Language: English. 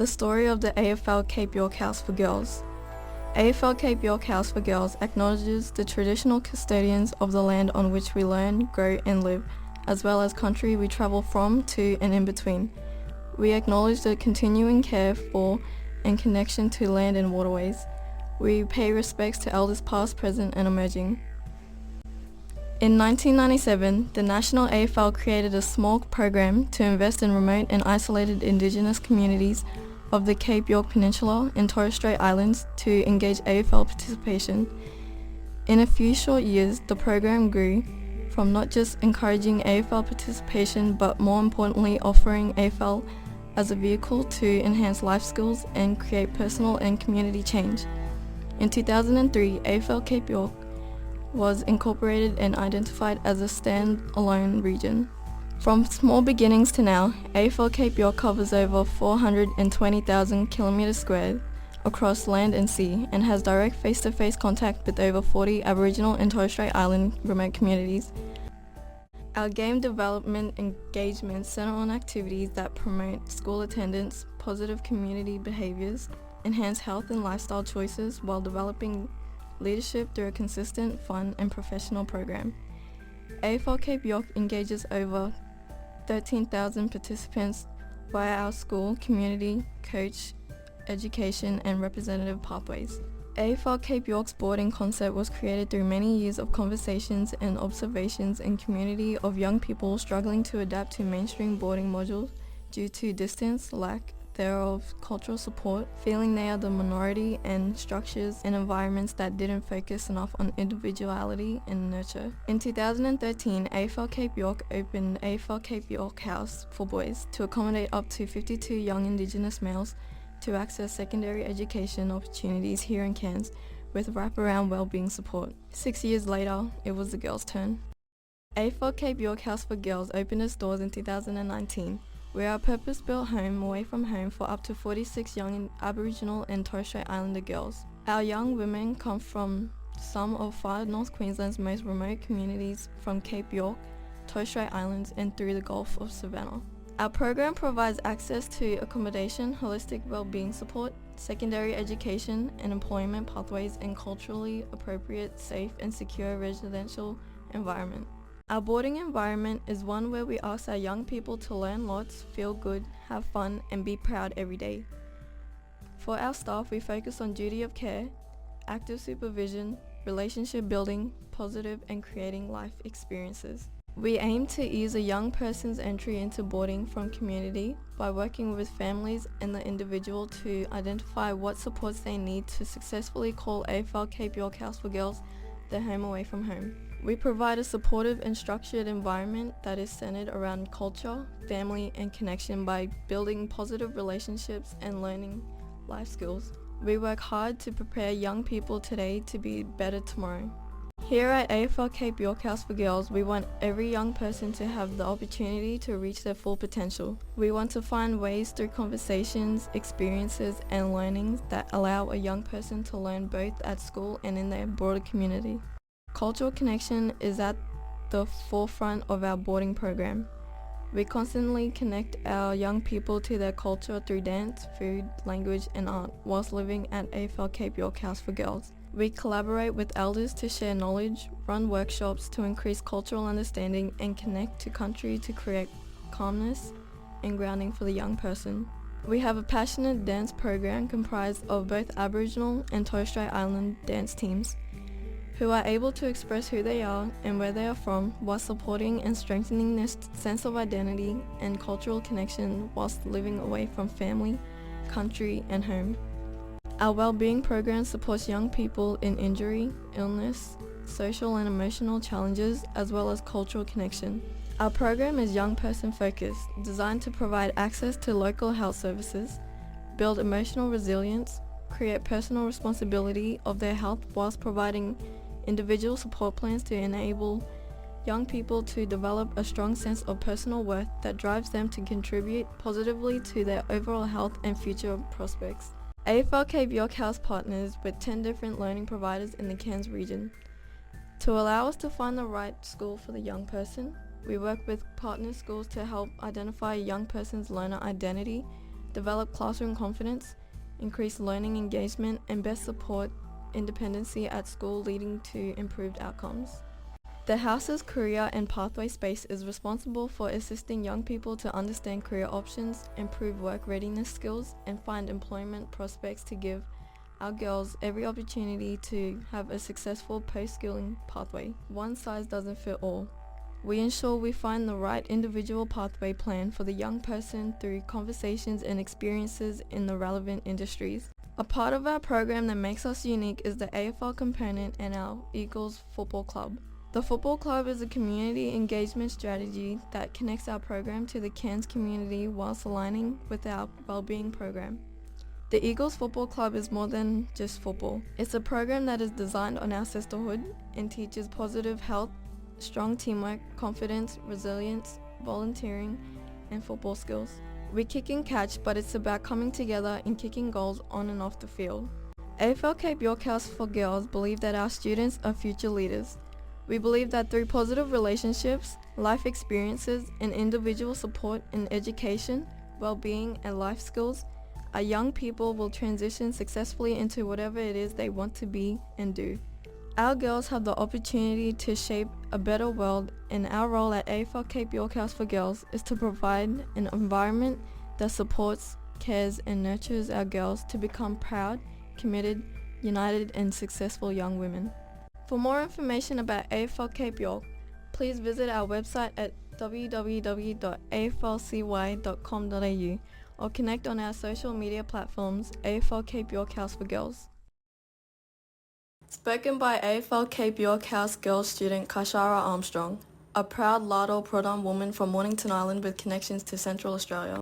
The story of the AFL Cape York House for Girls. AFL Cape York House for Girls acknowledges the traditional custodians of the land on which we learn, grow and live, as well as country we travel from, to and in between. We acknowledge the continuing care for and connection to land and waterways. We pay respects to elders past, present and emerging. In 1997, the National AFL created a small program to invest in remote and isolated Indigenous communities of the Cape York Peninsula and Torres Strait Islands to engage AFL participation. In a few short years, the program grew from not just encouraging AFL participation but more importantly offering AFL as a vehicle to enhance life skills and create personal and community change. In 2003, AFL Cape York was incorporated and identified as a stand-alone region. From small beginnings to now, AFL Cape York covers over 420,000 kilometres squared across land and sea and has direct face-to-face contact with over 40 Aboriginal and Torres Strait Island remote communities. Our game development engagements center on activities that promote school attendance, positive community behaviours, enhance health and lifestyle choices while developing leadership through a consistent, fun and professional program. AFL Cape York engages over 13,000 participants via our school, community, coach, education and representative pathways. AFL Cape York's boarding concept was created through many years of conversations and observations in community of young people struggling to adapt to mainstream boarding modules due to distance, lack thereof, cultural support, feeling they are the minority, and structures and environments that didn't focus enough on individuality and nurture. In 2013, AFL Cape York opened AFL Cape York House for Boys to accommodate up to 52 young Indigenous males to access secondary education opportunities here in Cairns with wraparound wellbeing support. 6 years later, it was the girls' turn. AFL Cape York House for Girls opened its doors in 2019. We are a purpose-built home away from home for up to 46 young Aboriginal and Torres Strait Islander girls. Our young women come from some of far North Queensland's most remote communities from Cape York, Torres Strait Islands and through the Gulf of Savannah. Our program provides access to accommodation, holistic well-being support, secondary education and employment pathways and culturally appropriate, safe and secure residential environment. Our boarding environment is one where we ask our young people to learn lots, feel good, have fun and be proud every day. For our staff, we focus on duty of care, active supervision, relationship building, positive and creating life experiences. We aim to ease a young person's entry into boarding from community by working with families and the individual to identify what supports they need to successfully call AFL Cape York House for Girls their home away from home. We provide a supportive and structured environment that is centered around culture, family and connection by building positive relationships and learning life skills. We work hard to prepare young people today to be better tomorrow. Here at AFL Cape York House for Girls, we want every young person to have the opportunity to reach their full potential. We want to find ways through conversations, experiences and learnings that allow a young person to learn both at school and in their broader community. Cultural connection is at the forefront of our boarding program. We constantly connect our young people to their culture through dance, food, language and art whilst living at AFL Cape York House for Girls. We collaborate with elders to share knowledge, run workshops to increase cultural understanding and connect to country to create calmness and grounding for the young person. We have a passionate dance program comprised of both Aboriginal and Torres Strait Island dance teams who are able to express who they are and where they are from while supporting and strengthening their sense of identity and cultural connection whilst living away from family, country and home. Our well-being program supports young people in injury, illness, social and emotional challenges as well as cultural connection. Our program is young person focused, designed to provide access to local health services, build emotional resilience, create personal responsibility of their health whilst providing individual support plans to enable young people to develop a strong sense of personal worth that drives them to contribute positively to their overall health and future prospects. AFL Cape York House partners with 10 different learning providers in the Cairns region. To allow us to find the right school for the young person, we work with partner schools to help identify a young person's learner identity develop classroom confidence, increase learning engagement, and best support independency at school, leading to improved outcomes. The House's Career and Pathway Space is responsible for assisting young people to understand career options, improve work readiness skills, and find employment prospects to give our girls every opportunity to have a successful post-schooling pathway. One size doesn't fit all. We ensure we find the right individual pathway plan for the young person through conversations and experiences in the relevant industries. A part of our program that makes us unique is the AFL component and our Eagles Football Club. The Football Club is a community engagement strategy that connects our program to the Cairns community whilst aligning with our wellbeing program. The Eagles Football Club is more than just football. It's a program that is designed on our sisterhood and teaches positive health, strong teamwork, confidence, resilience, volunteering, and football skills. We kick and catch, but it's about coming together and kicking goals on and off the field. AFL Cape York House for Girls believe that our students are future leaders. We believe that through positive relationships, life experiences, and individual support in education, well-being, and life skills, our young people will transition successfully into whatever it is they want to be and do. Our girls have the opportunity to shape a better world, and our role at AFL Cape York House for Girls is to provide an environment that supports, cares, and nurtures our girls to become proud, committed, united, and successful young women. For more information about AFL Cape York, please visit our website at www.aflcy.com.au or connect on our social media platforms AFL Cape York House for Girls. Spoken by AFL Cape York House Girls student Kashara Armstrong, a proud Lardo Prodon woman from Mornington Island with connections to Central Australia.